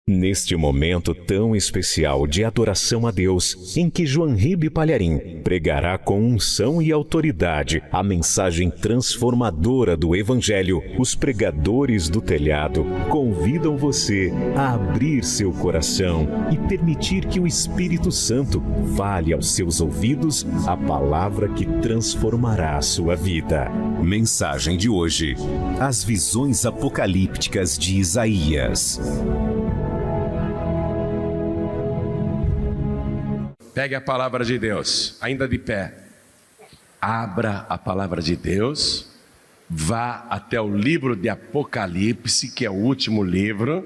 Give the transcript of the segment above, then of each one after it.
Neste momento tão especial de adoração a Deus, em que João Ribe Palharim pregará com unção e autoridade a mensagem transformadora do Evangelho, os pregadores do telhado convidam você a abrir seu coração e permitir que o Espírito Santo fale aos seus ouvidos a palavra que transformará a sua vida. Mensagem de hoje: as visões apocalípticas de Isaías. Pegue a palavra de Deus, ainda de pé. Abra a palavra de Deus, vá até o livro de Apocalipse, que é o último livro,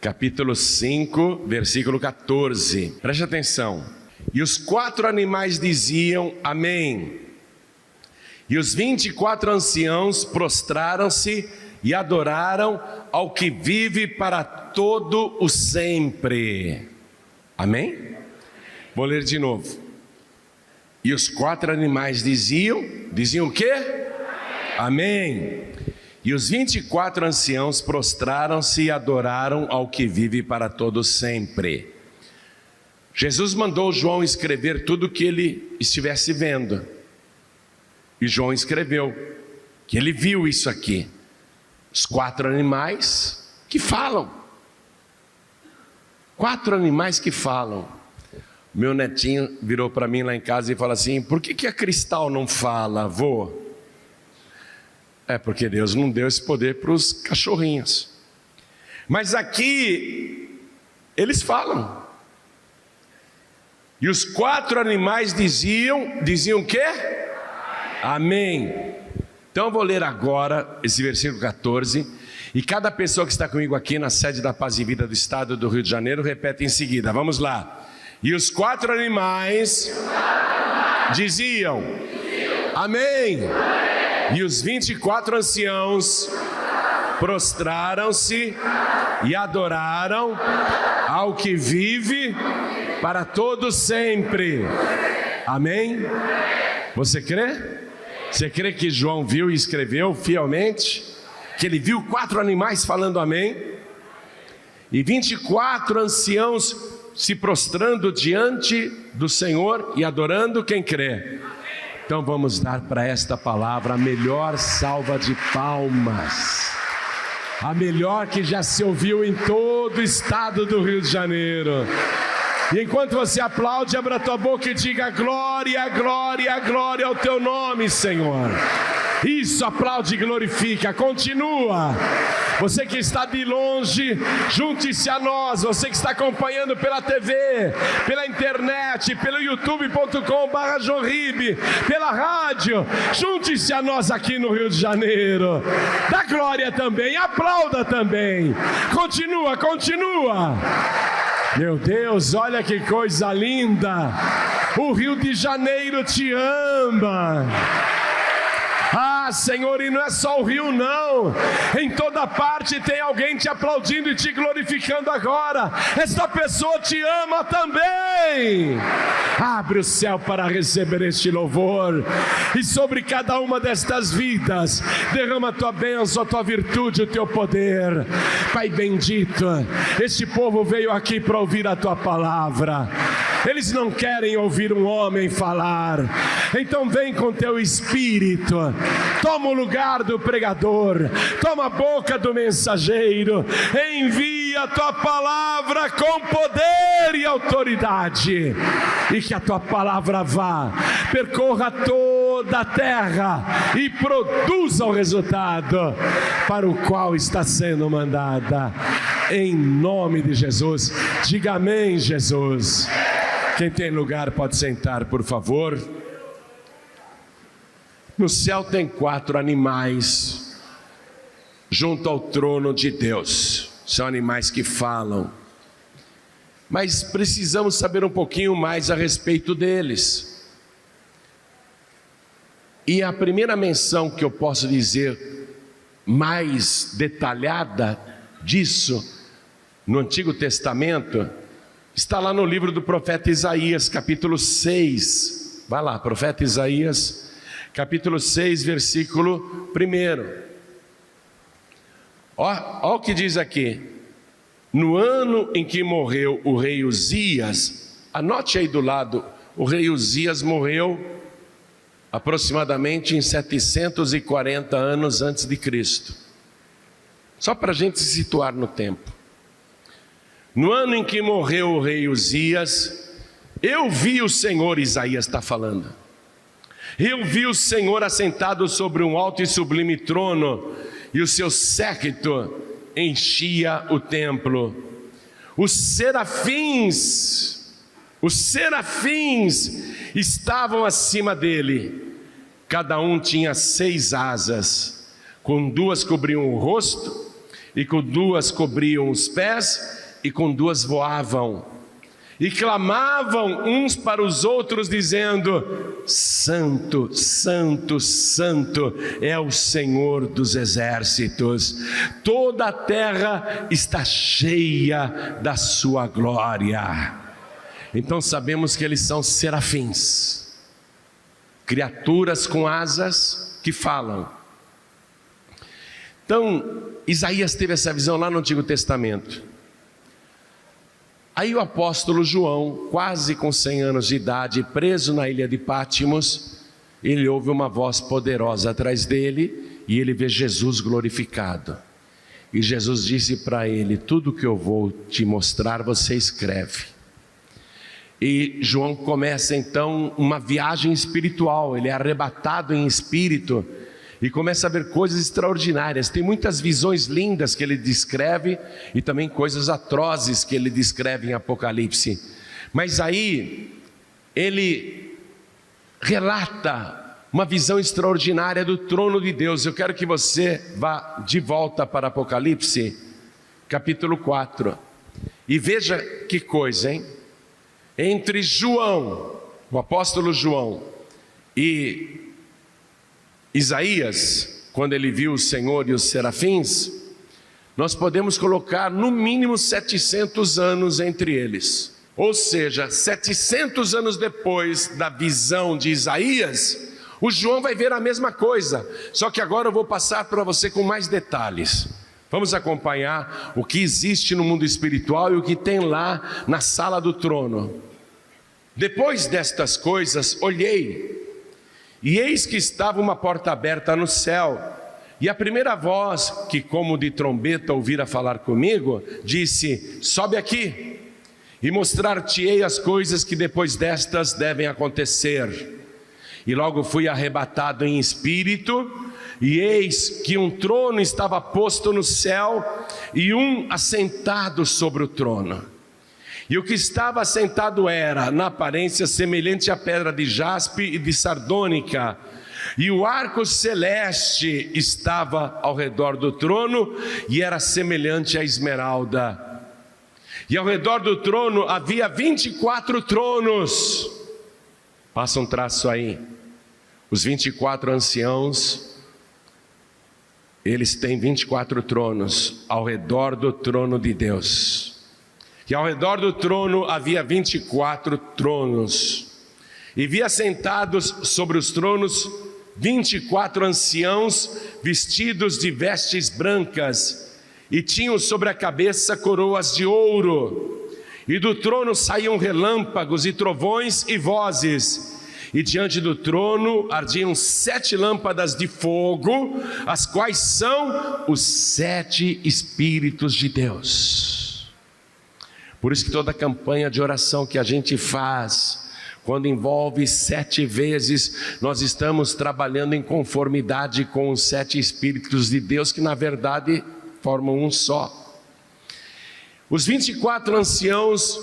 capítulo 5, versículo 14. Preste atenção. E os 4 animais diziam amém. E os 24 anciãos prostraram-se e adoraram ao que vive para todo o sempre. Amém? Vou ler de novo. E os 4 animais diziam o quê? Amém. E os 24 anciãos prostraram-se e adoraram ao que vive para todo sempre. Jesus mandou João escrever tudo o que ele estivesse vendo. E João escreveu que ele viu isso aqui. Os 4 animais que falam. 4 animais que falam. Meu netinho virou para mim lá em casa e falou assim: por que a Cristal não fala, avô? É porque Deus não deu esse poder para os cachorrinhos. Mas aqui, eles falam. E os 4 animais diziam o quê? Amém. Então eu vou ler agora esse versículo 14. E cada pessoa que está comigo aqui na sede da Paz e Vida do Estado do Rio de Janeiro repete em seguida. Vamos lá. E os 4 animais diziam amém. E os 24 anciãos prostraram-se e adoraram ao que vive para todo sempre. Amém? Você crê? Você crê que João viu e escreveu fielmente? Que ele viu 4 animais falando amém? E 24 anciãos se prostrando diante do Senhor e adorando quem crê. Então vamos dar para esta palavra a melhor salva de palmas, a melhor que já se ouviu em todo o estado do Rio de Janeiro. E enquanto você aplaude, abra a tua boca e diga: glória, glória, glória ao teu nome, Senhor. Isso, aplaude e glorifica. Continua. Você que está de longe, junte-se a nós. Você que está acompanhando pela TV, pela internet, pelo youtube.com/Joãoribe, pela rádio, junte-se a nós aqui no Rio de Janeiro. Dá glória também, aplauda também. Continua, continua. Meu Deus, olha que coisa linda. O Rio de Janeiro te ama. Ah, Senhor, e não é só o Rio não, em toda parte tem alguém te aplaudindo e te glorificando agora. Esta pessoa te ama também. Abre o céu para receber este louvor, e sobre cada uma destas vidas derrama a tua bênção, a tua virtude, o teu poder. Pai bendito, este povo veio aqui para ouvir a tua palavra. Eles não querem ouvir um homem falar. Então vem com teu Espírito, toma o lugar do pregador, toma a boca do mensageiro, envia a tua palavra com poder e autoridade, e que a tua palavra vá, percorra toda a terra e produza o resultado para o qual está sendo mandada. Em nome de Jesus, diga amém, Jesus. Quem tem lugar pode sentar, por favor. No céu tem 4 animais junto ao trono de Deus. São animais que falam. Mas precisamos saber um pouquinho mais a respeito deles. E a primeira menção que eu posso dizer mais detalhada disso no Antigo Testamento está lá no livro do profeta Isaías, capítulo 6. Vai lá, profeta Isaías, capítulo 6, versículo 1. Ó o que diz aqui: no ano em que morreu o rei Uzias, anote aí do lado, o rei Uzias morreu aproximadamente em 740 anos antes de Cristo. Só para a gente se situar no tempo. No ano em que morreu o rei Uzias, eu vi o Senhor, Isaías está falando. Eu vi o Senhor assentado sobre um alto e sublime trono, e o seu séquito enchia o templo. Os serafins estavam acima dele. Cada um tinha 6 asas, com 2 cobriam o rosto, e com 2 cobriam os pés, e com 2 voavam. E clamavam uns para os outros, dizendo: Santo, Santo, Santo é o Senhor dos exércitos. Toda a terra está cheia da sua glória. Então sabemos que eles são serafins, criaturas com asas que falam. Então Isaías teve essa visão lá no Antigo Testamento. Aí o apóstolo João, quase com 100 anos de idade, preso na ilha de Pátimos, ele ouve uma voz poderosa atrás dele e ele vê Jesus glorificado. E Jesus disse para ele: tudo que eu vou te mostrar você escreve. E João começa então uma viagem espiritual, ele é arrebatado em espírito e começa a ver coisas extraordinárias. Tem muitas visões lindas que ele descreve e também coisas atrozes que ele descreve em Apocalipse. Mas aí ele relata uma visão extraordinária do trono de Deus. Eu quero que você vá de volta para Apocalipse, capítulo 4, e veja que coisa, hein? Entre João, o apóstolo João, e Isaías, quando ele viu o Senhor e os serafins, nós podemos colocar no mínimo 700 anos entre eles. Ou seja, 700 anos depois da visão de Isaías, o João vai ver a mesma coisa, só que agora eu vou passar para você com mais detalhes. Vamos acompanhar o que existe no mundo espiritual e o que tem lá na sala do trono. Depois destas coisas, olhei, e eis que estava uma porta aberta no céu, e a primeira voz, que como de trombeta ouvira falar comigo, disse: sobe aqui, e mostrar-te-ei as coisas que depois destas devem acontecer. E logo fui arrebatado em espírito, e eis que um trono estava posto no céu, e um assentado sobre o trono. E o que estava assentado era, na aparência, semelhante à pedra de jaspe e de sardônica, e o arco celeste estava ao redor do trono, e era semelhante à esmeralda. E ao redor do trono havia 24 tronos. Passa um traço aí. Os 24 anciãos, eles têm 24 tronos ao redor do trono de Deus. E ao redor do trono havia 24 tronos. E vi assentados sobre os tronos 24 anciãos vestidos de vestes brancas, e tinham sobre a cabeça coroas de ouro. E do trono saíam relâmpagos e trovões e vozes. E diante do trono ardiam 7 lâmpadas de fogo, as quais são os 7 Espíritos de Deus. Por isso que toda campanha de oração que a gente faz, quando envolve 7 vezes, nós estamos trabalhando em conformidade com os 7 Espíritos de Deus, que na verdade formam um só. Os 24 anciãos,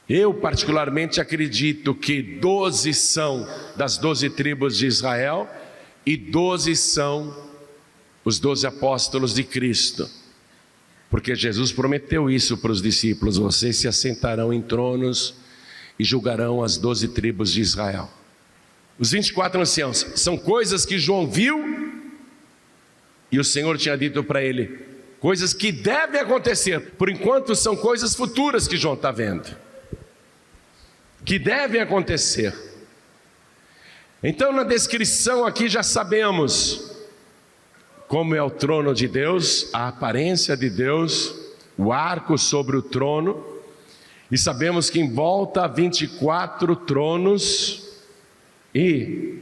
eu particularmente acredito que 12 são das 12 tribos de Israel e 12 são os 12 apóstolos de Cristo. Porque Jesus prometeu isso para os discípulos: vocês se assentarão em tronos e julgarão as 12 tribos de Israel. Os 24 anciãos são coisas que João viu, e o Senhor tinha dito para ele, coisas que devem acontecer. Por enquanto são coisas futuras que João está vendo, que devem acontecer. Então na descrição aqui já sabemos como é o trono de Deus, a aparência de Deus, o arco sobre o trono, e sabemos que em volta há 24 tronos, e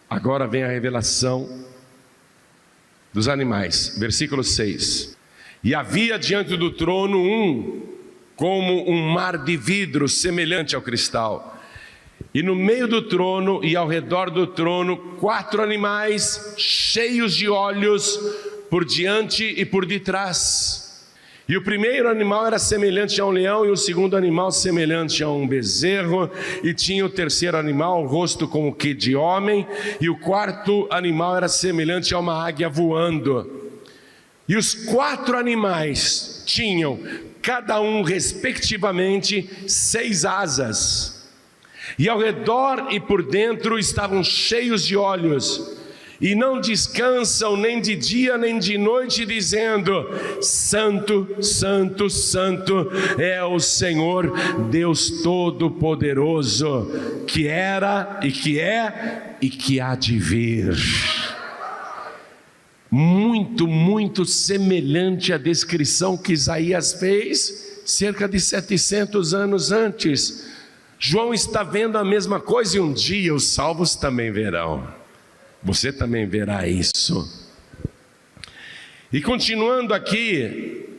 agora vem a revelação dos animais, versículo 6. E havia diante do trono como um mar de vidro semelhante ao cristal, e no meio do trono e ao redor do trono 4 animais cheios de olhos por diante e por detrás. E o primeiro animal era semelhante a um leão, e o segundo animal semelhante a um bezerro, e tinha o terceiro animal o rosto como que de homem, e o quarto animal era semelhante a uma águia voando. E os 4 animais tinham, cada um respectivamente, 6 asas, e ao redor e por dentro estavam cheios de olhos, e não descansam nem de dia nem de noite, dizendo: Santo, Santo, Santo é o Senhor Deus Todo-Poderoso, que era e que é e que há de vir. Muito, muito semelhante à descrição que Isaías fez cerca de 700 anos antes. João está vendo a mesma coisa, e um dia os salvos também verão. Você também verá isso. E continuando aqui,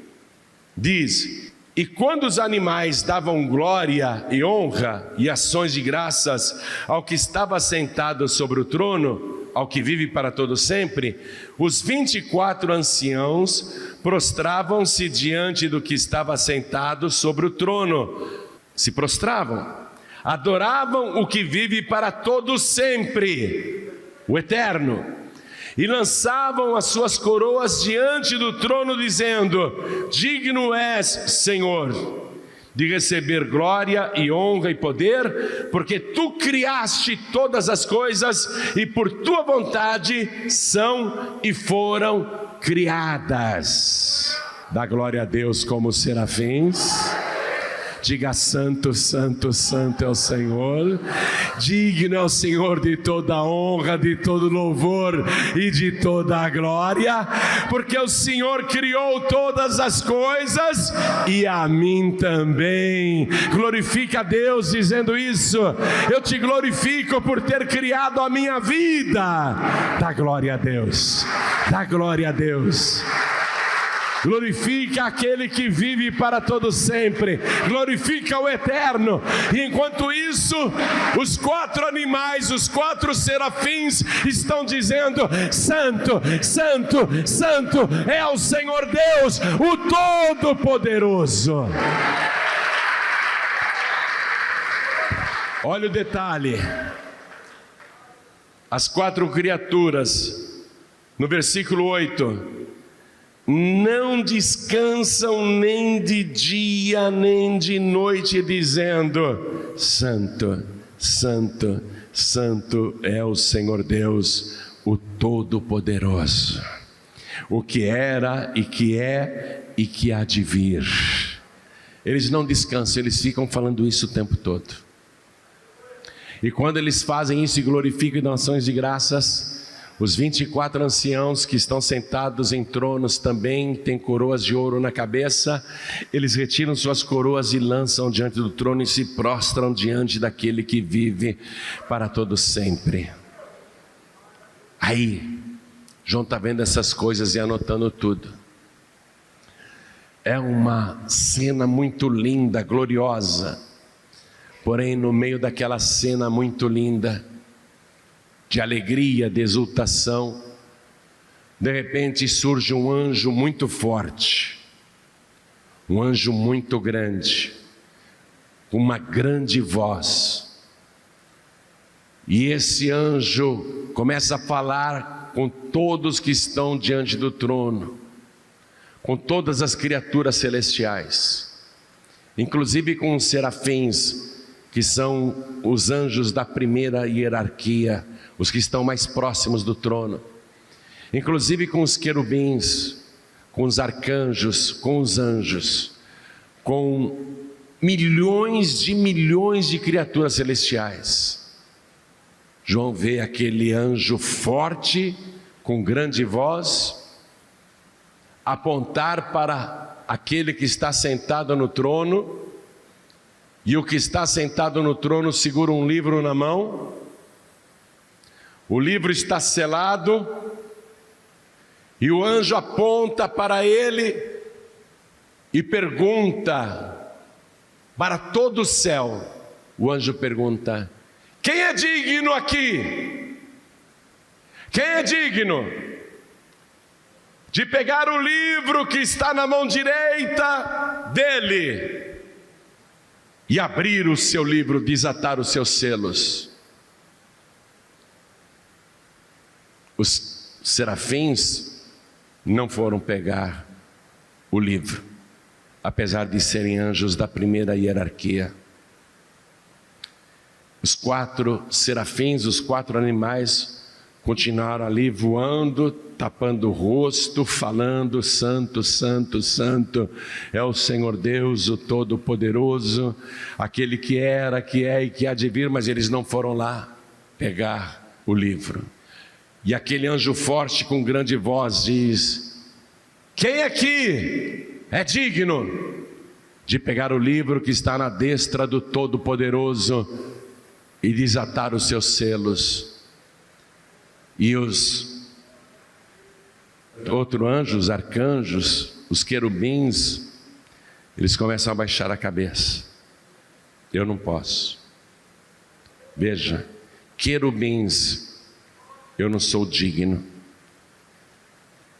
diz: e quando os animais davam glória e honra e ações de graças ao que estava sentado sobre o trono, ao que vive para todo sempre, os 24 anciãos prostravam-se diante do que estava sentado sobre o trono. Se prostravam, adoravam o que vive para todo sempre, o Eterno, e lançavam as suas coroas diante do trono, dizendo: digno és, Senhor, de receber glória e honra e poder, porque tu criaste todas as coisas, e por tua vontade são e foram criadas. Dá glória a Deus como os serafins. Diga: santo, santo, santo é o Senhor. Digno é o Senhor de toda a honra, de todo louvor e de toda a glória, porque o Senhor criou todas as coisas, e a mim também. Glorifica a Deus dizendo isso: eu te glorifico por ter criado a minha vida. Dá glória a Deus, dá glória a Deus. Glorifica aquele que vive para todo sempre, glorifica o Eterno. E enquanto isso, os 4 animais, os 4 serafins estão dizendo: Santo, Santo, Santo é o Senhor Deus, o Todo-Poderoso. Olha o detalhe: as 4 criaturas, no versículo 8, não descansam nem de dia nem de noite, dizendo: Santo, Santo, Santo é o Senhor Deus, o Todo-Poderoso, o que era e que é e que há de vir. Eles não descansam, eles ficam falando isso o tempo todo. E quando eles fazem isso e glorificam e dão ações de graças, os 24 anciãos que estão sentados em tronos também têm coroas de ouro na cabeça. Eles retiram suas coroas e lançam diante do trono e se prostram diante daquele que vive para todo sempre. Aí, João está vendo essas coisas e anotando tudo. É uma cena muito linda, gloriosa. Porém, no meio daquela cena muito linda, de alegria, de exultação, de repente surge um anjo muito forte, um anjo muito grande, com uma grande voz. E esse anjo começa a falar com todos que estão diante do trono, com todas as criaturas celestiais, inclusive com os serafins, que são os anjos da primeira hierarquia, os que estão mais próximos do trono, inclusive com os querubins, com os arcanjos, com os anjos, com milhões de criaturas celestiais. João vê aquele anjo forte, com grande voz, apontar para aquele que está sentado no trono, e o que está sentado no trono segura um livro na mão. O livro está selado, e o anjo aponta para ele e pergunta para todo o céu. O anjo pergunta: quem é digno aqui? Quem é digno de pegar o livro que está na mão direita dele e abrir o seu livro, desatar os seus selos? Os serafins não foram pegar o livro, apesar de serem anjos da primeira hierarquia. Os 4 serafins, os 4 animais, continuaram ali voando, tapando o rosto, falando: santo, santo, santo é o Senhor Deus, o Todo-Poderoso, aquele que era, que é e que há de vir. Mas eles não foram lá pegar o livro. E aquele anjo forte com grande voz diz: quem aqui é digno de pegar o livro que está na destra do Todo-Poderoso e desatar os seus selos? E os outros anjos, os arcanjos, os querubins, eles começam a baixar a cabeça. Eu não posso. Veja, querubins, eu não sou digno.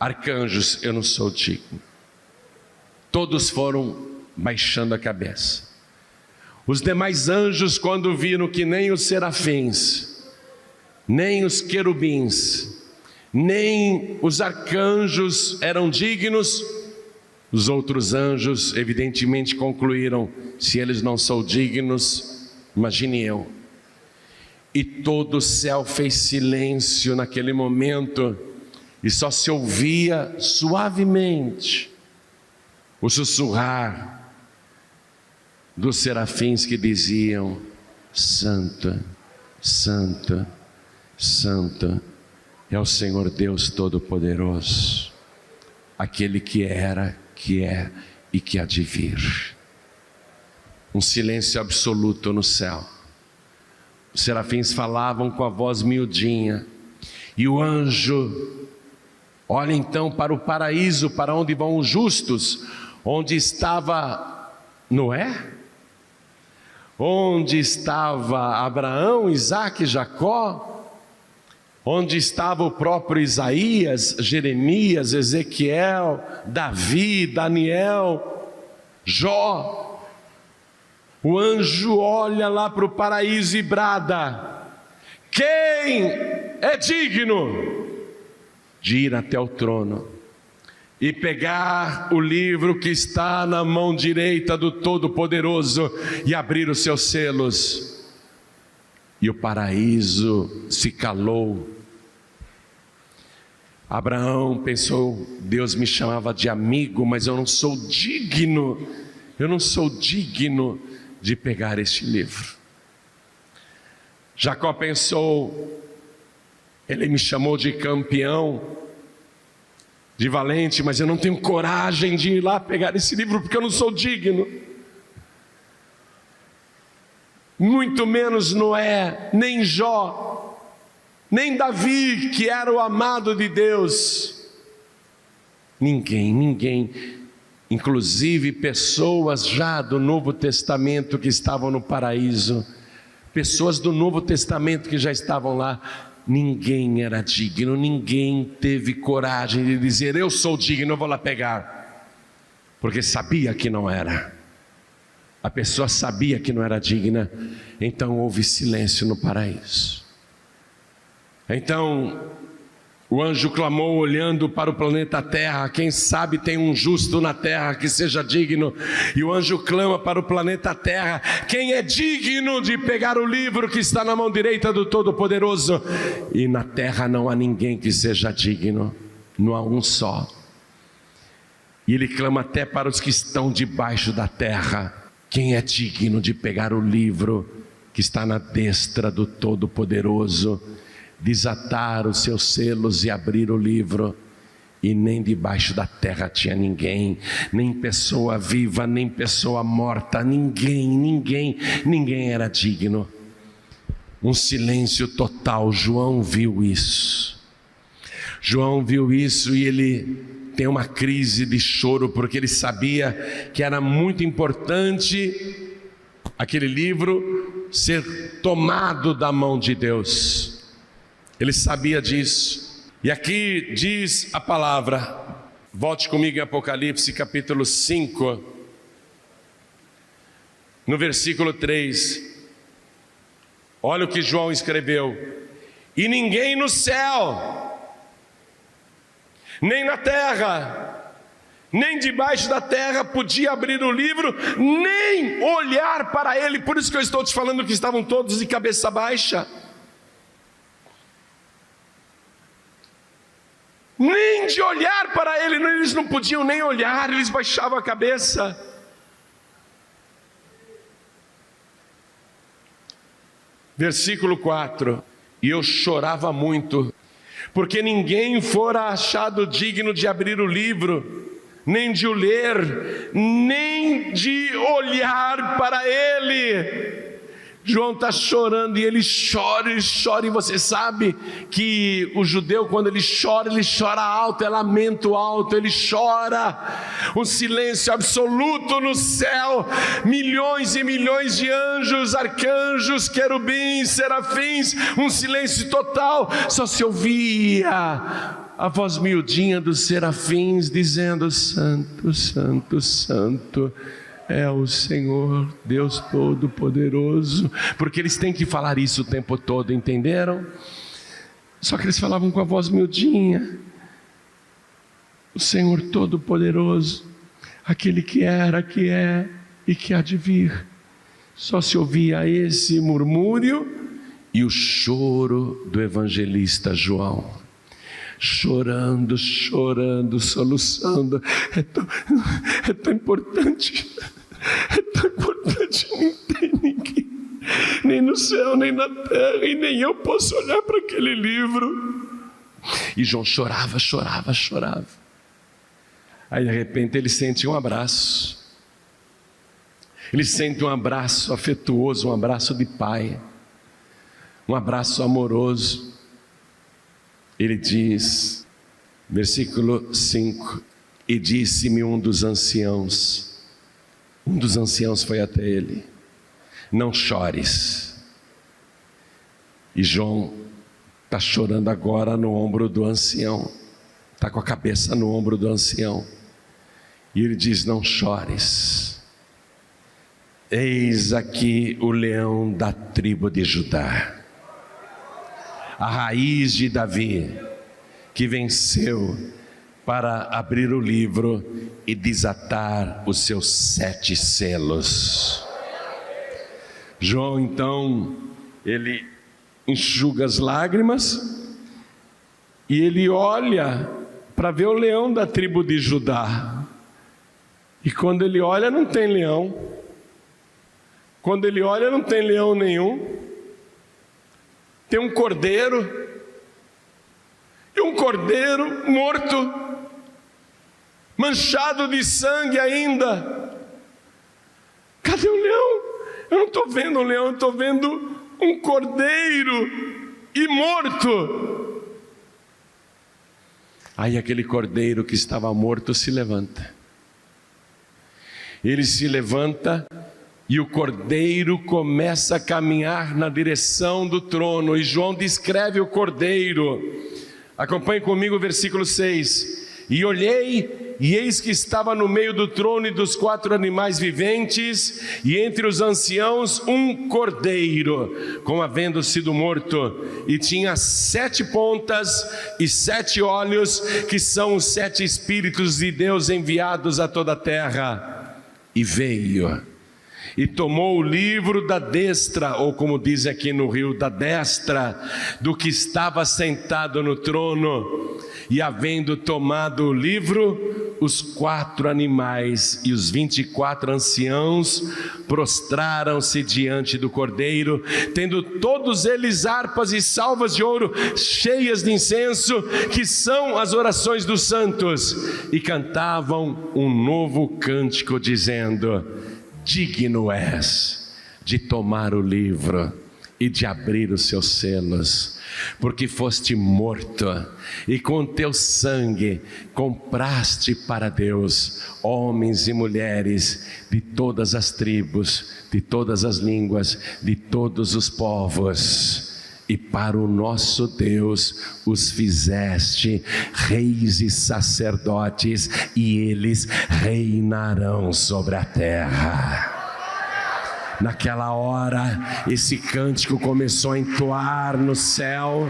Arcanjos, eu não sou digno. Todos foram baixando a cabeça. Os demais anjos, quando viram que nem os serafins, nem os querubins, nem os arcanjos eram dignos, os outros anjos evidentemente concluíram: se eles não são dignos, imagine eu. E todo o céu fez silêncio naquele momento, e só se ouvia suavemente o sussurrar dos serafins que diziam: santo, santo, santo é o Senhor Deus Todo-Poderoso, aquele que era, que é e que há de vir. Um silêncio absoluto no céu. Os serafins falavam com a voz miudinha, e o anjo olha então para o paraíso, para onde vão os justos, onde estava Noé, onde estava Abraão, Isaque e Jacó, onde estava o próprio Isaías, Jeremias, Ezequiel, Davi, Daniel, Jó. O anjo olha lá para o paraíso e brada: quem é digno de ir até o trono e pegar o livro que está na mão direita do Todo-Poderoso e abrir os seus selos? E o paraíso se calou. Abraão pensou: Deus me chamava de amigo, mas eu não sou digno de pegar este livro. Jacó pensou: ele me chamou de campeão, de valente, mas eu não tenho coragem de ir lá pegar esse livro porque eu não sou digno. Muito menos Noé, nem Jó, nem Davi, que era o amado de Deus. Ninguém, inclusive pessoas já do Novo Testamento que estavam no paraíso, pessoas do Novo Testamento que já estavam lá, ninguém era digno, ninguém teve coragem de dizer: eu sou digno, eu vou lá pegar, porque sabia que não era. A pessoa sabia que não era digna, então houve silêncio no paraíso. Então o anjo clamou olhando para o planeta Terra: quem sabe tem um justo na terra que seja digno. E o anjo clama para o planeta Terra: quem é digno de pegar o livro que está na mão direita do Todo-Poderoso? E na terra não há ninguém que seja digno, não há um só. E ele clama até para os que estão debaixo da terra: quem é digno de pegar o livro que está na destra do Todo-Poderoso, desatar os seus selos e abrir o livro? e nem debaixo da terra tinha ninguém, nem pessoa viva, nem pessoa morta, ninguém era digno. Um silêncio total. João viu isso. João viu isso e ele tem uma crise de choro, porque ele sabia que era muito importante aquele livro ser tomado da mão de Deus. Ele sabia disso. E aqui diz a palavra, volte comigo em Apocalipse capítulo 5, no versículo 3. Olha o que João escreveu: e ninguém no céu, nem na terra, nem debaixo da terra podia abrir o livro, nem olhar para ele. Por isso que eu estou te falando que estavam todos de cabeça baixa. Nem de olhar para ele, eles não podiam nem olhar, eles baixavam a cabeça. Versículo 4: e eu chorava muito, porque ninguém fora achado digno de abrir o livro, nem de o ler, nem de olhar para ele. João está chorando e ele chora, e você sabe que o judeu, quando ele chora alto, é lamento alto, ele chora, um silêncio absoluto no céu, milhões e milhões de anjos, arcanjos, querubins, serafins, um silêncio total, só se ouvia a voz miudinha dos serafins dizendo: santo, santo, santo é o Senhor Deus Todo-Poderoso. Porque eles têm que falar isso o tempo todo, entenderam? Só que eles falavam com a voz miudinha: o Senhor Todo-Poderoso, aquele que era, que é e que há de vir. Só se ouvia esse murmúrio e o choro do evangelista João, chorando, soluçando. É tão importante, não tem ninguém, nem no céu, nem na terra, e nem eu posso olhar para aquele livro. E João chorava. Aí de repente ele sente um abraço, ele sente um abraço afetuoso, um abraço de pai, um abraço amoroso. Ele diz, versículo 5: e disse-me um dos anciãos foi até ele: não chores. E João está chorando agora no ombro do ancião, está com a cabeça no ombro do ancião, e ele diz: não chores, eis aqui o leão da tribo de Judá, a raiz de Davi, que venceu para abrir o livro e desatar os seus 7 selos. João então, ele enxuga as lágrimas e ele olha para ver o leão da tribo de Judá. E quando ele olha, não tem leão. Quando ele olha, não tem leão nenhum. Tem um cordeiro, e um cordeiro morto, manchado de sangue ainda. Cadê o leão? Eu não estou vendo um leão, eu estou vendo um cordeiro e morto. Aí aquele cordeiro que estava morto se levanta. Ele se levanta e o cordeiro começa a caminhar na direção do trono. E João descreve o cordeiro. Acompanhe comigo o versículo 6. E olhei, e eis que estava no meio do trono e dos 4 animais viventes, e entre os anciãos um cordeiro, como havendo sido morto, e tinha 7 pontas e 7 olhos, que são os 7 Espíritos de Deus enviados a toda a terra. E veio e tomou o livro da destra, ou como diz aqui no Rio, da destra, do que estava sentado no trono. E havendo tomado o livro, os 4 animais e os 24 anciãos prostraram-se diante do Cordeiro, tendo todos eles harpas e salvas de ouro cheias de incenso, que são as orações dos santos, e cantavam um novo cântico, dizendo: digno és de tomar o livro e de abrir os seus selos, porque foste morto e com teu sangue compraste para Deus homens e mulheres de todas as tribos, de todas as línguas, de todos os povos, e para o nosso Deus os fizeste reis e sacerdotes, e eles reinarão sobre a terra. Naquela hora, esse cântico começou a entoar no céu.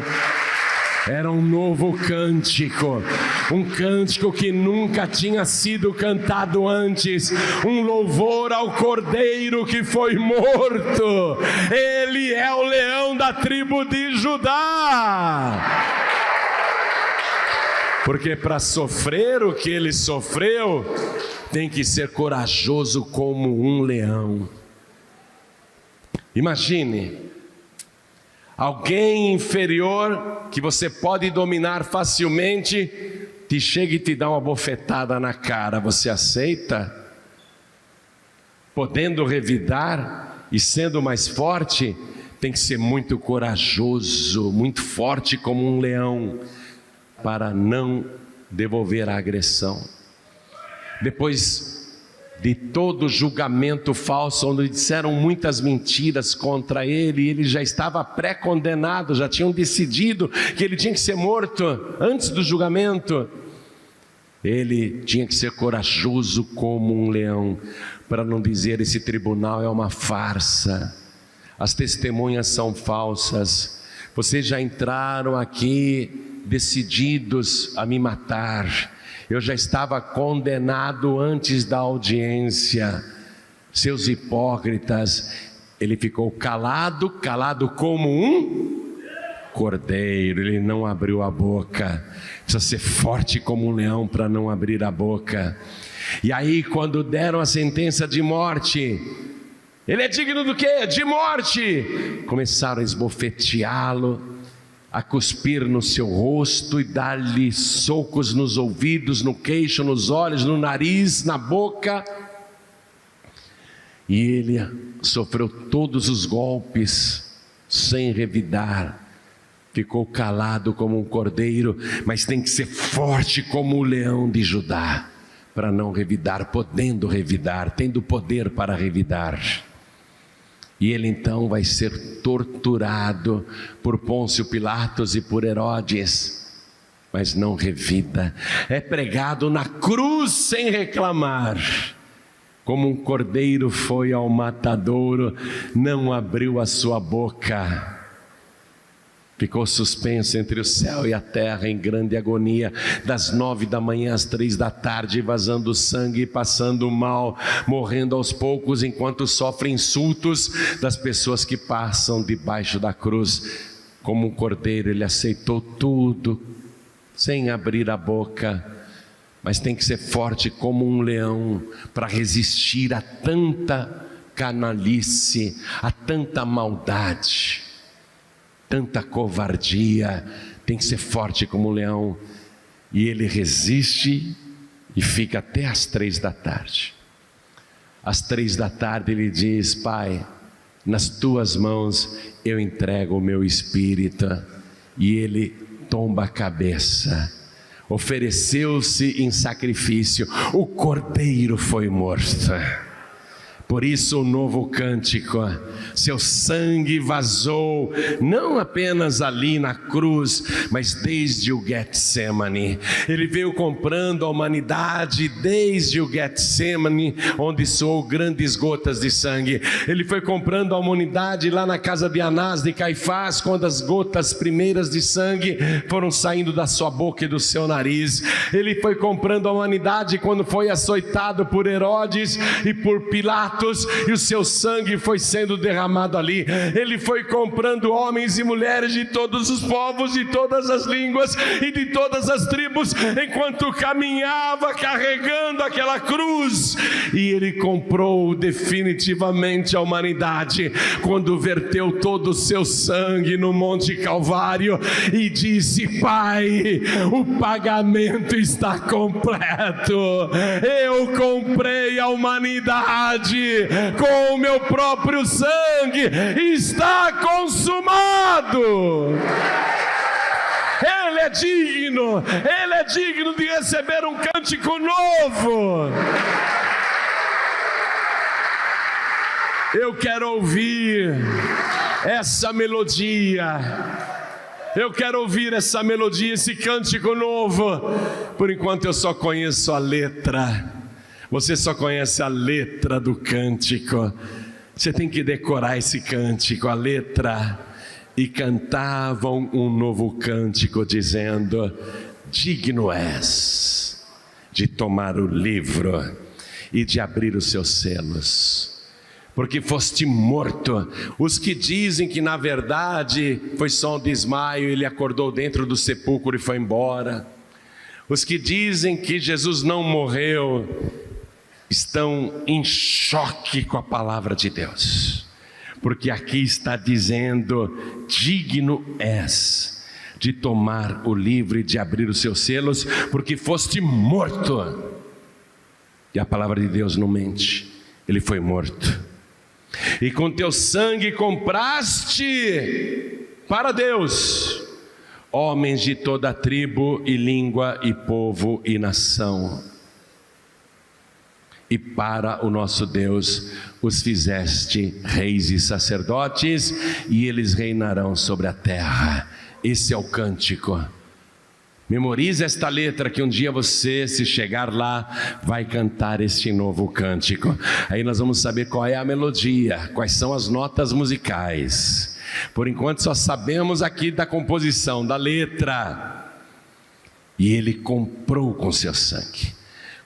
Era um novo cântico, um cântico que nunca tinha sido cantado antes, um louvor ao Cordeiro que foi morto. Ele é o leão da tribo de Judá. Porque para sofrer o que ele sofreu, tem que ser corajoso como um leão. Imagine, alguém inferior que você pode dominar facilmente, te chega e te dá uma bofetada na cara, você aceita? Podendo revidar e sendo mais forte, tem que ser muito corajoso, muito forte como um leão, para não devolver a agressão. Depois de todo julgamento falso, onde disseram muitas mentiras contra ele, ele já estava pré-condenado, já tinham decidido que ele tinha que ser morto antes do julgamento. Ele tinha que ser corajoso como um leão, para não dizer: esse tribunal é uma farsa, as testemunhas são falsas, vocês já entraram aqui decididos a me matar, eu já estava condenado antes da audiência, seus hipócritas. Ele ficou calado, calado como um cordeiro, ele não abriu a boca. Precisa ser forte como um leão para não abrir a boca. E aí, quando deram a sentença de morte, ele é digno do quê? De morte. Começaram a esbofeteá-lo, a cuspir no seu rosto e dar-lhe socos nos ouvidos, no queixo, nos olhos, no nariz, na boca. E ele sofreu todos os golpes sem revidar. Ficou calado como um cordeiro, mas tem que ser forte como o leão de Judá, para não revidar, podendo revidar, tendo poder para revidar. E ele então vai ser torturado por Pôncio Pilatos e por Herodes, mas não revida. É pregado na cruz sem reclamar. Como um cordeiro foi ao matadouro, não abriu a sua boca. Ficou suspenso entre o céu e a terra em grande agonia, das 9 da manhã às 3 da tarde, vazando sangue e passando mal, morrendo aos poucos enquanto sofre insultos das pessoas que passam debaixo da cruz. Como um cordeiro ele aceitou tudo, sem abrir a boca, mas tem que ser forte como um leão para resistir a tanta canalice, a tanta maldade, tanta covardia. Tem que ser forte como um leão. E ele resiste e fica até às 3 da tarde. Às 3 da tarde ele diz: Pai, nas tuas mãos eu entrego o meu espírito. E ele tomba a cabeça, ofereceu-se em sacrifício, o cordeiro foi morto. Por isso o novo cântico: seu sangue vazou, não apenas ali na cruz, mas desde o Getsemane. Ele veio comprando a humanidade desde o Getsemane, onde soou grandes gotas de sangue. Ele foi comprando a humanidade lá na casa de Anás de Caifás, quando as gotas primeiras de sangue foram saindo da sua boca e do seu nariz. Ele foi comprando a humanidade quando foi açoitado por Herodes e por Pilatos, Pilatos, e o seu sangue foi sendo derramado ali. Ele foi comprando homens e mulheres de todos os povos, de todas as línguas e de todas as tribos, enquanto caminhava carregando aquela cruz. E ele comprou definitivamente a humanidade quando verteu todo o seu sangue no Monte Calvário e disse: Pai, o pagamento está completo. Eu comprei a humanidade com o meu próprio sangue. Está consumado. Ele é digno de receber um cântico novo. Eu quero ouvir essa melodia. Eu quero ouvir essa melodia, esse cântico novo. Por enquanto eu só conheço a letra. Você só conhece a letra do cântico. Você tem que decorar esse cântico, a letra. E cantavam um novo cântico dizendo: digno és de tomar o livro e de abrir os seus selos, porque foste morto. Os que dizem que na verdade foi só um desmaio, ele acordou dentro do sepulcro e foi embora. Os que dizem que Jesus não morreu estão em choque com a palavra de Deus, porque aqui está dizendo: digno és de tomar o livro e de abrir os seus selos, porque foste morto. E a palavra de Deus não mente, ele foi morto. E com teu sangue compraste para Deus homens de toda tribo e língua e povo e nação. E para o nosso Deus os fizeste reis e sacerdotes, e eles reinarão sobre a terra. Esse é o cântico. Memorize esta letra, que um dia você, se chegar lá, vai cantar este novo cântico. Aí nós vamos saber qual é a melodia, quais são as notas musicais. Por enquanto só sabemos aqui da composição, da letra. E ele comprou com seu sangue.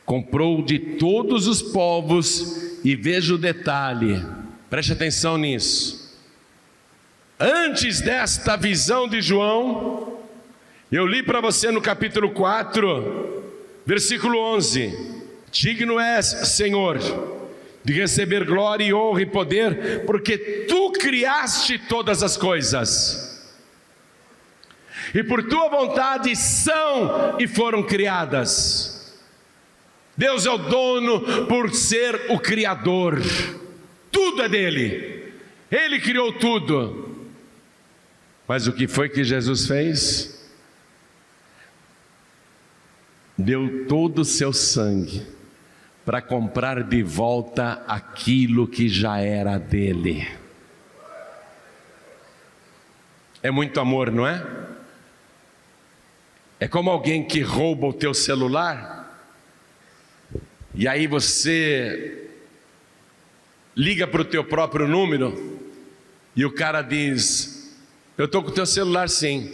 Comprou de todos os povos. E veja o detalhe, preste atenção nisso. Antes desta visão de João, eu li para você no capítulo 4, versículo 11: digno és, Senhor, de receber glória e honra e poder, porque tu criaste todas as coisas, e por tua vontade são e foram criadas. Deus é o dono por ser o Criador. Tudo é dele. Ele criou tudo. Mas o que foi que Jesus fez? Deu todo o seu sangue para comprar de volta aquilo que já era dele. É muito amor, não é? É como alguém que rouba o teu celular, e aí você liga para o teu próprio número, e o cara diz: eu estou com o teu celular sim,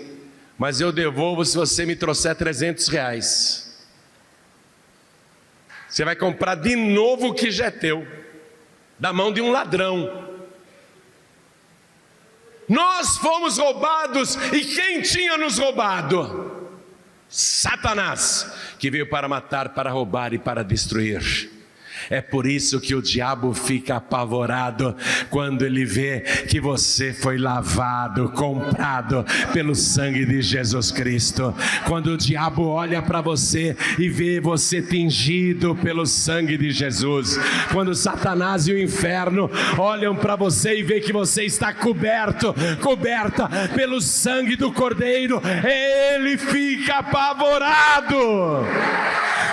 mas eu devolvo se você me trouxer R$300. Você vai comprar de novo o que já é teu, da mão de um ladrão. Nós fomos roubados, e quem tinha nos roubado? Satanás, que veio para matar, para roubar e para destruir. É por isso que o diabo fica apavorado quando ele vê que você foi lavado, comprado pelo sangue de Jesus Cristo. Quando o diabo olha para você e vê você tingido pelo sangue de Jesus. Quando Satanás e o inferno olham para você e vê que você está coberta pelo sangue do Cordeiro, ele fica apavorado.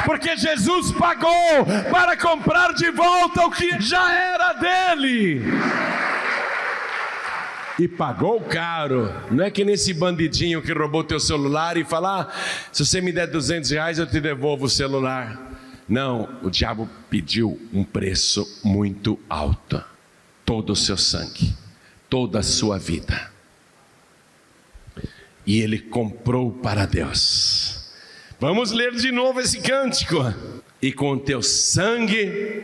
Porque Jesus pagou para comprar de volta o que já era dele. E pagou caro. Não é que nesse bandidinho que roubou teu celular e fala: se você me der R$200 eu te devolvo o celular. Não, o diabo pediu um preço muito alto. Todo o seu sangue, toda a sua vida. E ele comprou para Deus. Vamos ler de novo esse cântico. E com teu sangue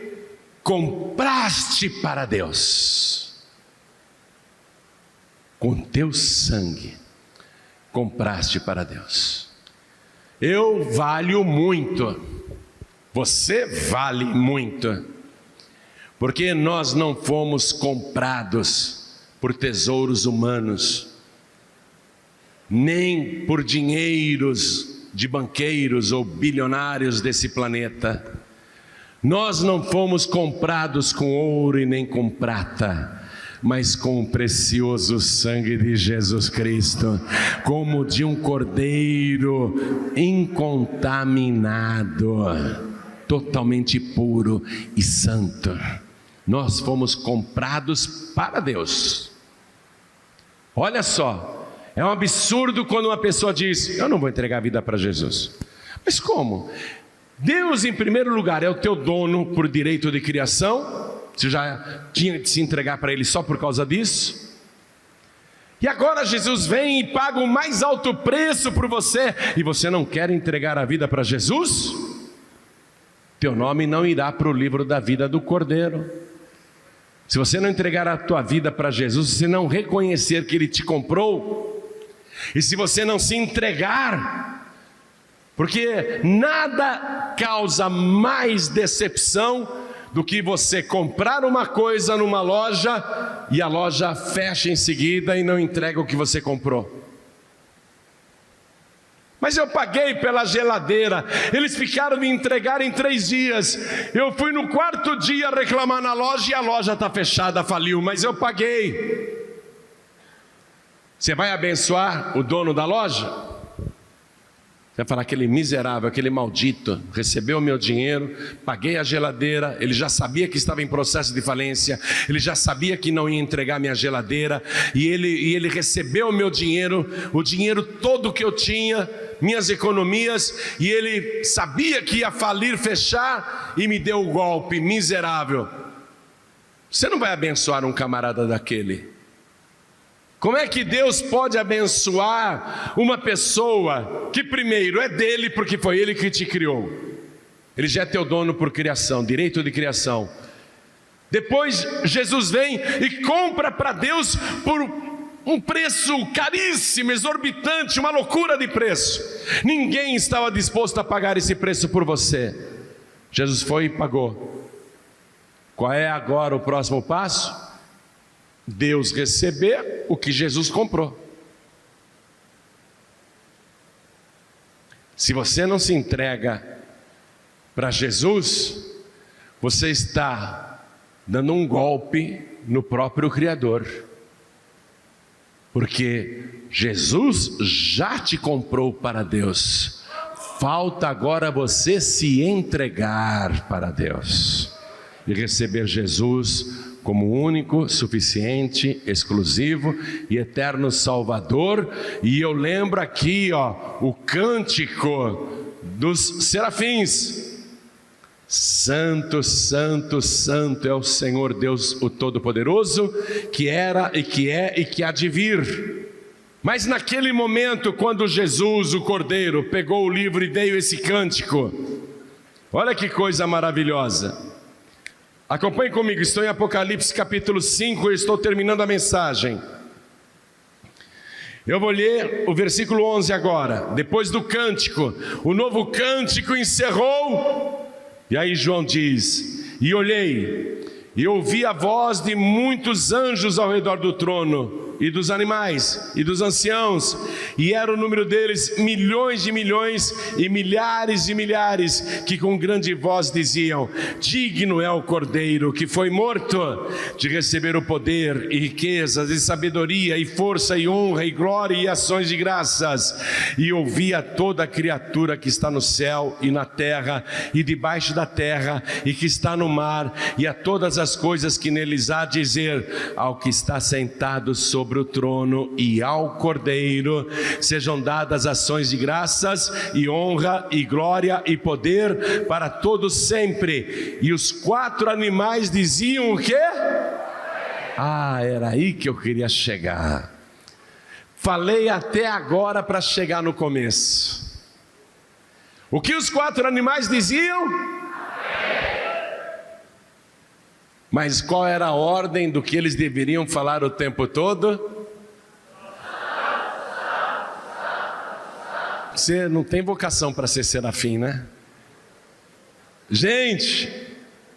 compraste para Deus. Com teu sangue, compraste para Deus. Eu valho muito, você vale muito, porque nós não fomos comprados por tesouros humanos, nem por dinheiros de banqueiros ou bilionários desse planeta. Nós não fomos comprados com ouro e nem com prata, mas com o precioso sangue de Jesus Cristo, como de um cordeiro incontaminado, totalmente puro e santo. Nós fomos comprados para Deus. Olha só, é um absurdo quando uma pessoa diz: eu não vou entregar a vida para Jesus. Mas como? Deus, em primeiro lugar, é o teu dono por direito de criação. Você já tinha de se entregar para Ele só por causa disso. E agora Jesus vem e paga o mais alto preço por você, e você não quer entregar a vida para Jesus? Teu nome não irá para o livro da vida do Cordeiro. Se você não entregar a tua vida para Jesus, se não reconhecer que Ele te comprou, e se você não se entregar, porque nada causa mais decepção do que você comprar uma coisa numa loja e a loja fecha em seguida e não entrega o que você comprou. Mas eu paguei pela geladeira, eles ficaram me entregar em 3 dias. Eu fui no 4º dia reclamar na loja e a loja está fechada, faliu, mas eu paguei. Você vai abençoar o dono da loja? Você vai falar: aquele miserável, aquele maldito, recebeu o meu dinheiro, paguei a geladeira, ele já sabia que estava em processo de falência, ele já sabia que não ia entregar minha geladeira, e ele recebeu o meu dinheiro, o dinheiro todo que eu tinha, minhas economias, e ele sabia que ia falir, fechar, e me deu o golpe, miserável. Você não vai abençoar um camarada daquele. Como é que Deus pode abençoar uma pessoa que primeiro é dele, porque foi Ele que te criou? Ele já é teu dono por criação, direito de criação. Depois Jesus vem e compra para Deus por um preço caríssimo, exorbitante, uma loucura de preço. Ninguém estava disposto a pagar esse preço por você. Jesus foi e pagou. Qual é agora o próximo passo? Deus receber o que Jesus comprou. Se você não se entrega para Jesus, você está dando um golpe no próprio Criador, porque Jesus já te comprou para Deus. Falta agora você se entregar para Deus e receber Jesus como único, suficiente, exclusivo e eterno Salvador. E eu lembro aqui, o cântico dos serafins: Santo, Santo, Santo é o Senhor Deus o Todo-Poderoso, que era e que é e que há de vir. Mas naquele momento, quando Jesus, o Cordeiro, pegou o livro e veio esse cântico, olha que coisa maravilhosa. Acompanhe comigo, estou em Apocalipse capítulo 5, eu estou terminando a mensagem. Eu vou ler o versículo 11 agora. Depois do cântico, o novo cântico encerrou. E aí João diz: e olhei, e ouvi a voz de muitos anjos ao redor do trono, e dos animais, e dos anciãos, e era o número deles milhões de milhões, e milhares de milhares, que com grande voz diziam: digno é o Cordeiro que foi morto, de receber o poder, e riquezas, e sabedoria, e força, e honra, e glória, e ações de graças. E ouvia toda a criatura que está no céu, e na terra, e debaixo da terra, e que está no mar, e a todas as coisas que neles há, dizer: ao que está sentado sobre o trono e ao Cordeiro sejam dadas ações de graças e honra e glória e poder para todos sempre. E os 4 animais diziam o quê? Era aí que eu queria chegar. Falei até agora para chegar no começo. O que os 4 animais diziam? Mas qual era a ordem do que eles deveriam falar o tempo todo? Você não tem vocação para ser serafim, né? Gente,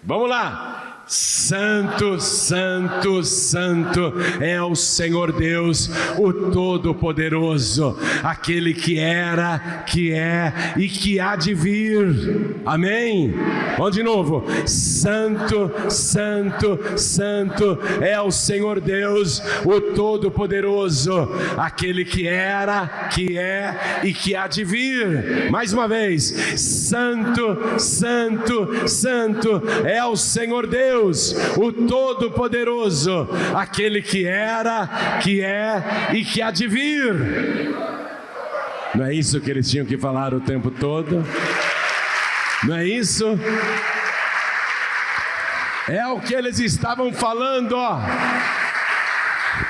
vamos lá. Santo, santo, santo é o Senhor Deus, o Todo-Poderoso, aquele que era, que é e que há de vir. Amém? Vamos de novo. Santo, santo, santo é o Senhor Deus, o Todo-Poderoso, aquele que era, que é e que há de vir. Mais uma vez. Santo, santo, santo é o Senhor Deus, o Todo-Poderoso, aquele que era, que é e que há de vir. Não é isso que eles tinham que falar o tempo todo? Não é isso? É o que eles estavam falando, ó,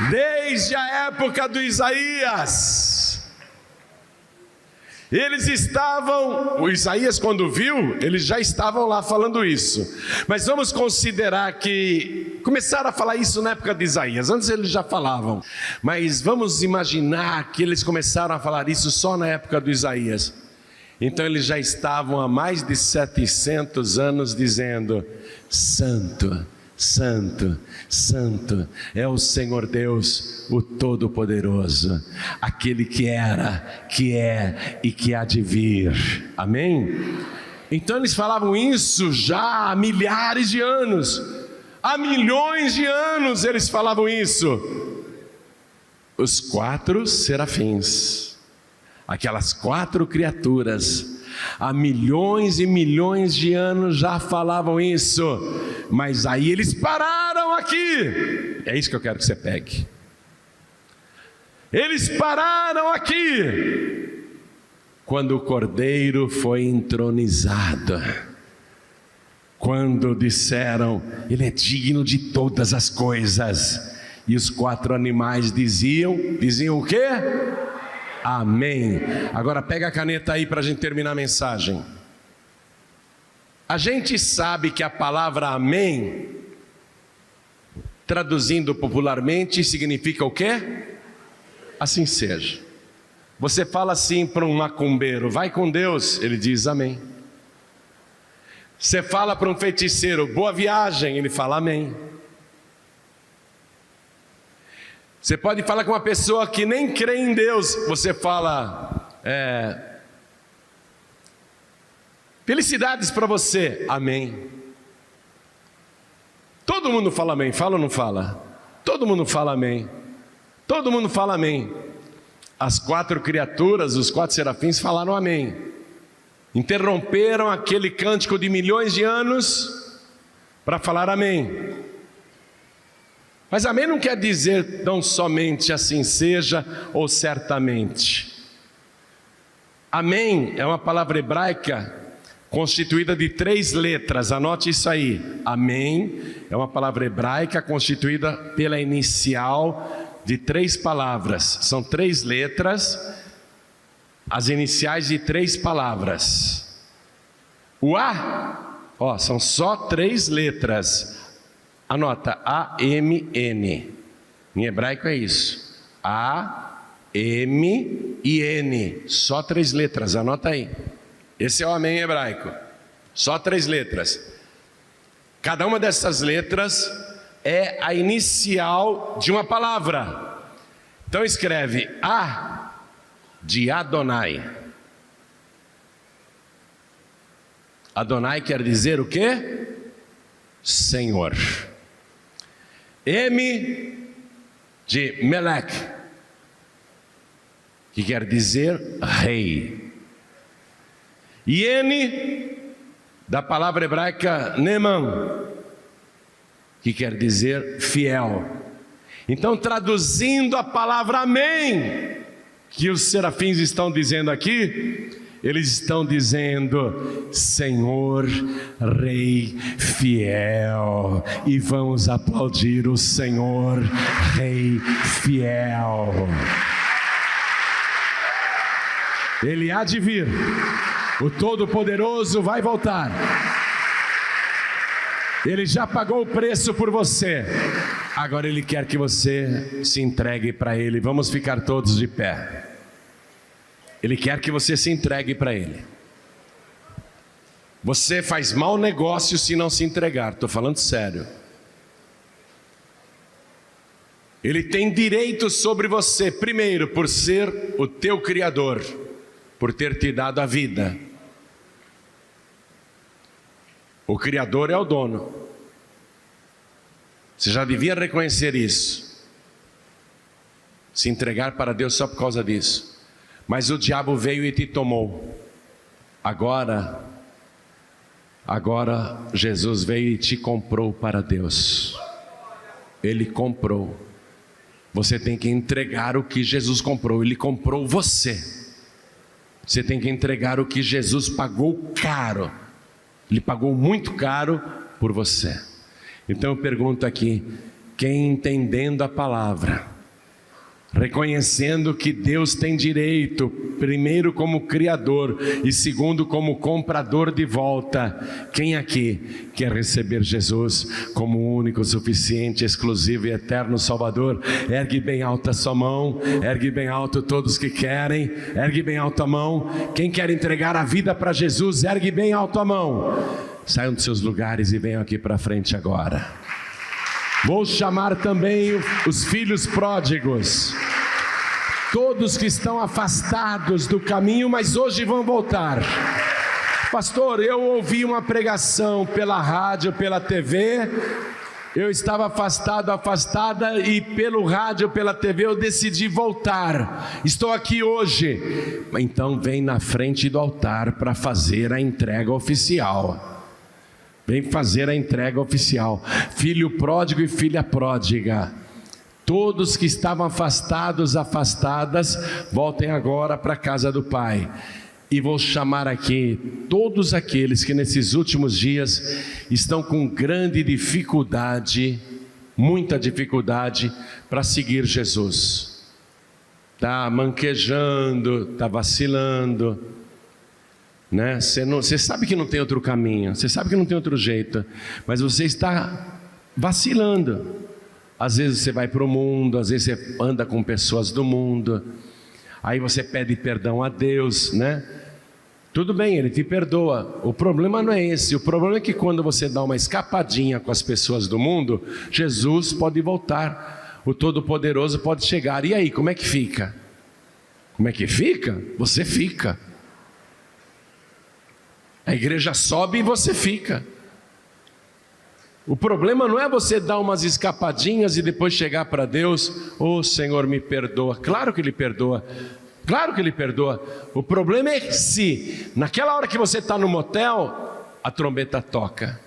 desde a época do Isaías. Eles estavam, o Isaías quando viu, eles já estavam lá falando isso. Mas vamos considerar que começaram a falar isso na época de Isaías. Antes eles já falavam, mas vamos imaginar que eles começaram a falar isso só na época do Isaías. Então eles já estavam há mais de 700 anos dizendo: Santo, Santo, Santo é o Senhor Deus, o Todo-Poderoso, aquele que era, que é e que há de vir. Amém? Então eles falavam isso já há milhares de anos, há milhões de anos eles falavam isso. Os 4 serafins, aquelas 4 criaturas, há milhões e milhões de anos já falavam isso, mas aí eles pararam aqui. É isso que eu quero que você pegue. Eles pararam aqui quando o Cordeiro foi entronizado, quando disseram: Ele é digno de todas as coisas. E os 4 animais diziam o quê? Amém. Agora pega a caneta aí para a gente terminar a mensagem. A gente sabe que a palavra amém, traduzindo popularmente, significa o quê? Assim seja. Você fala assim para um macumbeiro: vai com Deus, ele diz amém. Você fala para um feiticeiro: boa viagem, ele fala amém. Você pode falar com uma pessoa que nem crê em Deus, você fala: felicidades para você, amém. Todo mundo fala amém, fala ou não fala? Todo mundo fala amém. Todo mundo fala amém. As 4 criaturas, os 4 serafins falaram amém. Interromperam aquele cântico de milhões de anos para falar amém. Mas amém não quer dizer tão somente assim seja ou certamente. Amém é uma palavra hebraica constituída de 3 letras, anote isso aí. Amém é uma palavra hebraica constituída pela inicial de 3 palavras. São 3 letras, as iniciais de 3 palavras. O A, ó, são só 3 letras. Anota, A-M-N. Em hebraico é isso. A-M-I-N. Só 3 letras, anota aí. Esse é o amém em hebraico. Só 3 letras. Cada uma dessas letras é a inicial de uma palavra. Então escreve A de Adonai. Adonai quer dizer o quê? Senhor. M de Melech, que quer dizer rei. E N da palavra hebraica Neman, que quer dizer fiel. Então, traduzindo a palavra amém, que os serafins estão dizendo aqui, eles estão dizendo: Senhor, Rei fiel. E vamos aplaudir o Senhor, Rei fiel. Ele há de vir, o Todo-Poderoso vai voltar. Ele já pagou o preço por você. Agora Ele quer que você se entregue para Ele. Vamos ficar todos de pé. Ele quer que você se entregue para Ele. Você faz mau negócio se não se entregar. Estou falando sério. Ele tem direito sobre você, primeiro, por ser o teu Criador, por ter te dado a vida. O Criador é o dono. Você já devia reconhecer isso. Se entregar para Deus só por causa disso. Mas o diabo veio e te tomou. Agora Jesus veio e te comprou para Deus. Ele comprou. Você tem que entregar o que Jesus comprou. Ele comprou você. Você tem que entregar o que Jesus pagou caro. Ele pagou muito caro por você. Então eu pergunto aqui, quem entendendo a palavra, reconhecendo que Deus tem direito, primeiro como Criador e segundo como comprador de volta, quem aqui quer receber Jesus como único, suficiente, exclusivo e eterno Salvador? Ergue bem alta a sua mão, ergue bem alto todos que querem, ergue bem alta a mão. Quem quer entregar a vida para Jesus, ergue bem alto a mão. Saiam dos seus lugares e venham aqui para frente agora. Vou chamar também os filhos pródigos, todos que estão afastados do caminho, mas hoje vão voltar. Pastor, eu ouvi uma pregação pela rádio, pela TV, eu estava afastada, e pelo rádio, pela TV eu decidi voltar. Estou aqui hoje. Então vem na frente do altar para fazer a entrega oficial. Vem fazer a entrega oficial. Filho pródigo e filha pródiga, todos que estavam afastadas, voltem agora para a casa do Pai. E vou chamar aqui todos aqueles que nesses últimos dias estão com grande dificuldade, muita dificuldade para seguir Jesus. Está manquejando, está vacilando, né? Você sabe que não tem outro caminho, você sabe que não tem outro jeito, mas você está vacilando. Às vezes você vai para o mundo, às vezes você anda com pessoas do mundo, aí você pede perdão a Deus, né? Tudo bem, Ele te perdoa. O problema não é esse. O problema é que quando você dá uma escapadinha com as pessoas do mundo, Jesus pode voltar, o Todo-Poderoso pode chegar. E aí, como é que fica? Como é que fica? Você fica. A igreja sobe e você fica. O problema não é você dar umas escapadinhas e depois chegar para Deus: oh Senhor, me perdoa. Claro que Ele perdoa, claro que Ele perdoa. O problema é se naquela hora que você está no motel, a trombeta toca.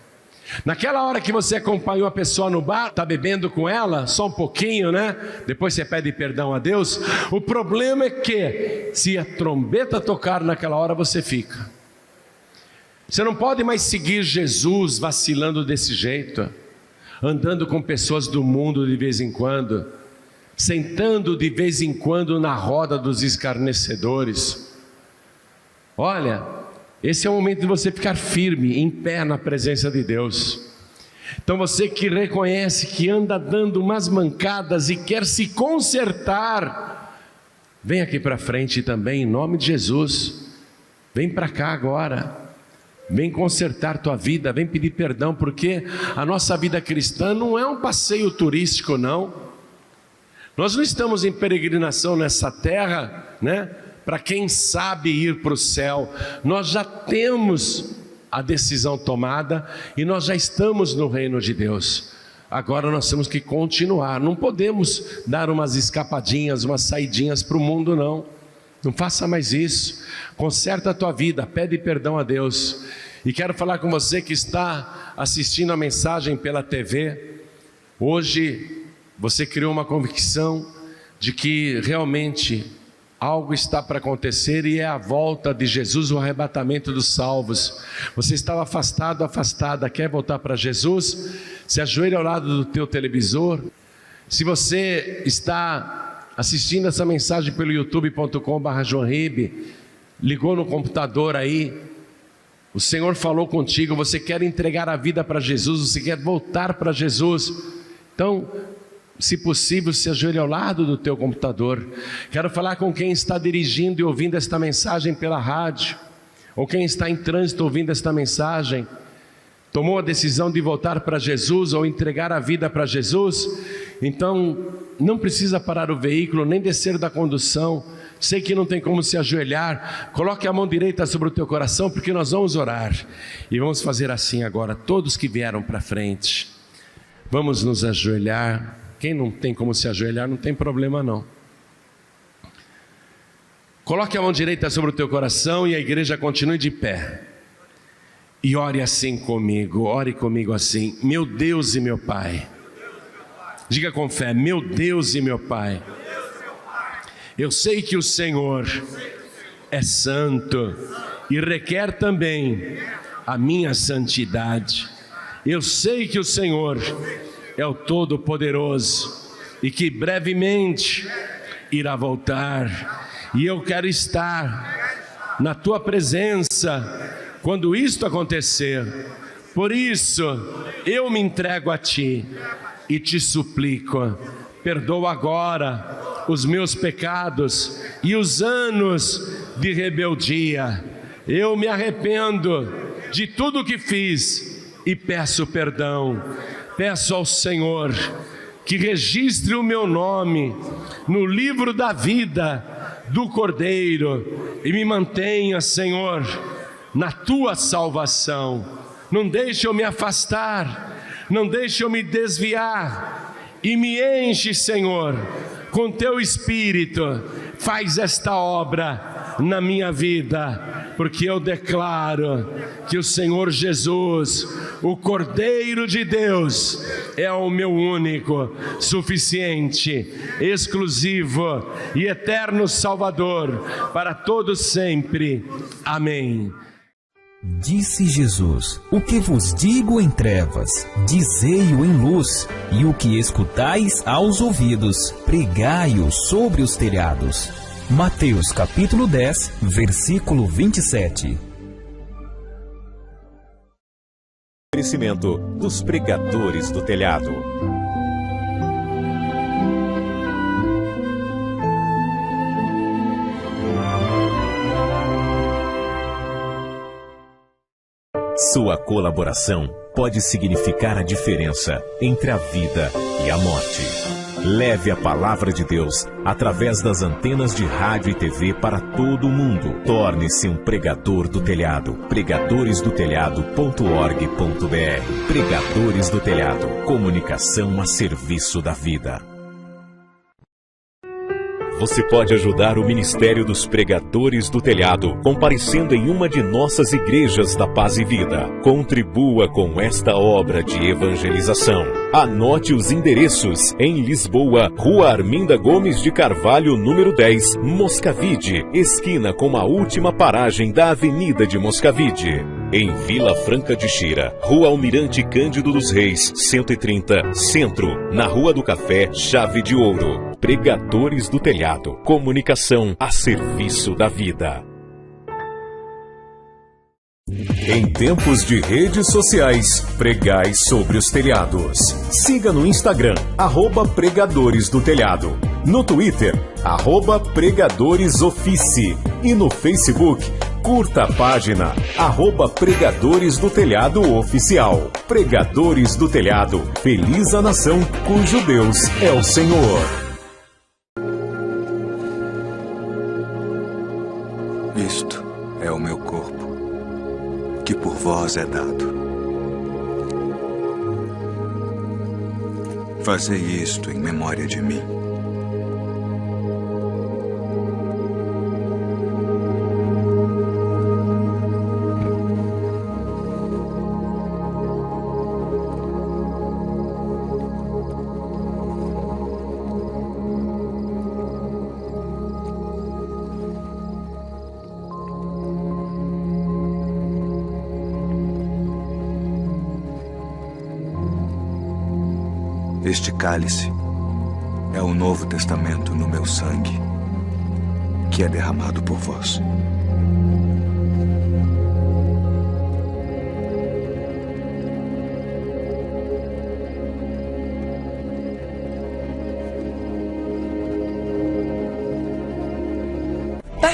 Naquela hora que você acompanhou a pessoa no bar, está bebendo com ela, só um pouquinho, né? Depois você pede perdão a Deus. O problema é que se a trombeta tocar naquela hora, você fica. Você não pode mais seguir Jesus vacilando desse jeito, andando com pessoas do mundo de vez em quando, sentando de vez em quando na roda dos escarnecedores. Olha, esse é o momento de você ficar firme, em pé na presença de Deus. Então você que reconhece que anda dando umas mancadas e quer se consertar, vem aqui para frente também, em nome de Jesus. Vem para cá agora. Vem consertar tua vida, vem pedir perdão, porque a nossa vida cristã não é um passeio turístico, não. Nós não estamos em peregrinação nessa terra, né? Para quem sabe ir para o céu. Nós já temos a decisão tomada e nós já estamos no reino de Deus. Agora nós temos que continuar. Não podemos dar umas escapadinhas, umas saidinhas para o mundo, não. Não faça mais isso. Conserta a tua vida, pede perdão a Deus. E quero falar com você que está assistindo a mensagem pela TV. Hoje você criou uma convicção de que realmente algo está para acontecer, e é a volta de Jesus, o arrebatamento dos salvos. Você estava afastado, afastada, quer voltar para Jesus? Se ajoelha ao lado do teu televisor. Se você está assistindo essa mensagem pelo youtube.com/joanribe, ligou no computador aí, O Senhor falou contigo, você quer entregar a vida para Jesus, você quer voltar para Jesus. Então, se possível, se ajoelhe ao lado do teu computador. Quero falar com quem está dirigindo e ouvindo esta mensagem pela rádio, ou quem está em trânsito ouvindo esta mensagem. Tomou a decisão de voltar para Jesus ou entregar a vida para Jesus? Então, não precisa parar o veículo, nem descer da condução. Sei que não tem como se ajoelhar. Coloque a mão direita sobre o teu coração, porque nós vamos orar. E vamos fazer assim agora, todos que vieram para frente. Vamos nos ajoelhar. Quem não tem como se ajoelhar, não tem problema não. Coloque a mão direita sobre o teu coração e a igreja continue de pé. E ore assim comigo, ore comigo assim: meu Deus e meu Pai. Diga com fé: meu Deus e meu Pai. Eu sei que o Senhor é santo e requer também a minha santidade. Eu sei que o Senhor é o Todo-Poderoso e que brevemente irá voltar. E eu quero estar na Tua presença quando isto acontecer. Por isso, eu me entrego a Ti e te suplico, perdoa agora os meus pecados e os anos de rebeldia. Eu me arrependo de tudo o que fiz e peço perdão. Peço ao Senhor que registre o meu nome no livro da vida do Cordeiro e me mantenha, Senhor, na Tua salvação. Não deixe eu me afastar, não deixe eu me desviar, e me enche, Senhor, com Teu Espírito. Faz esta obra na minha vida, porque eu declaro que o Senhor Jesus, o Cordeiro de Deus, é o meu único, suficiente, exclusivo e eterno Salvador para todos sempre. Amém. Disse Jesus: o que vos digo em trevas, dizei-o em luz, e o que escutais aos ouvidos, pregai-o sobre os telhados. Mateus capítulo 10, versículo 27. Oferecimento dos pregadores do telhado. Sua colaboração pode significar a diferença entre a vida e a morte. Leve a palavra de Deus através das antenas de rádio e TV para todo o mundo. Torne-se um pregador do telhado. pregadoresdotelhado.org.br. Pregadores do Telhado. Comunicação a serviço da vida. Você pode ajudar o Ministério dos Pregadores do Telhado comparecendo em uma de nossas igrejas da Paz e Vida. Contribua com esta obra de evangelização. Anote os endereços: em Lisboa, Rua Arminda Gomes de Carvalho, número 10, Moscavide, esquina com a última paragem da Avenida de Moscavide. Em Vila Franca de Xira, Rua Almirante Cândido dos Reis, 130, Centro, na Rua do Café, Chave de Ouro. Pregadores do Telhado. Comunicação a serviço da vida. Em tempos de redes sociais, pregai sobre os telhados. Siga no Instagram, @Pregadores do Telhado. No Twitter, @PregadoresOffice. E no Facebook, curta a página, @Pregadores do Telhado Oficial. Pregadores do Telhado. Feliz a nação cujo Deus é o Senhor. Isto é o meu corpo, que por vós é dado. Fazei isto em memória de mim. Este cálice é o Novo Testamento no meu sangue, que é derramado por vós.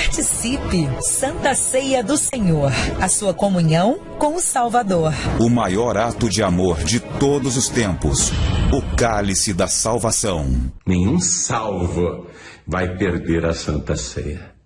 Participe! Santa Ceia do Senhor, a sua comunhão com o Salvador. O maior ato de amor de todos os tempos, o cálice da salvação. Nenhum salvo vai perder a Santa Ceia.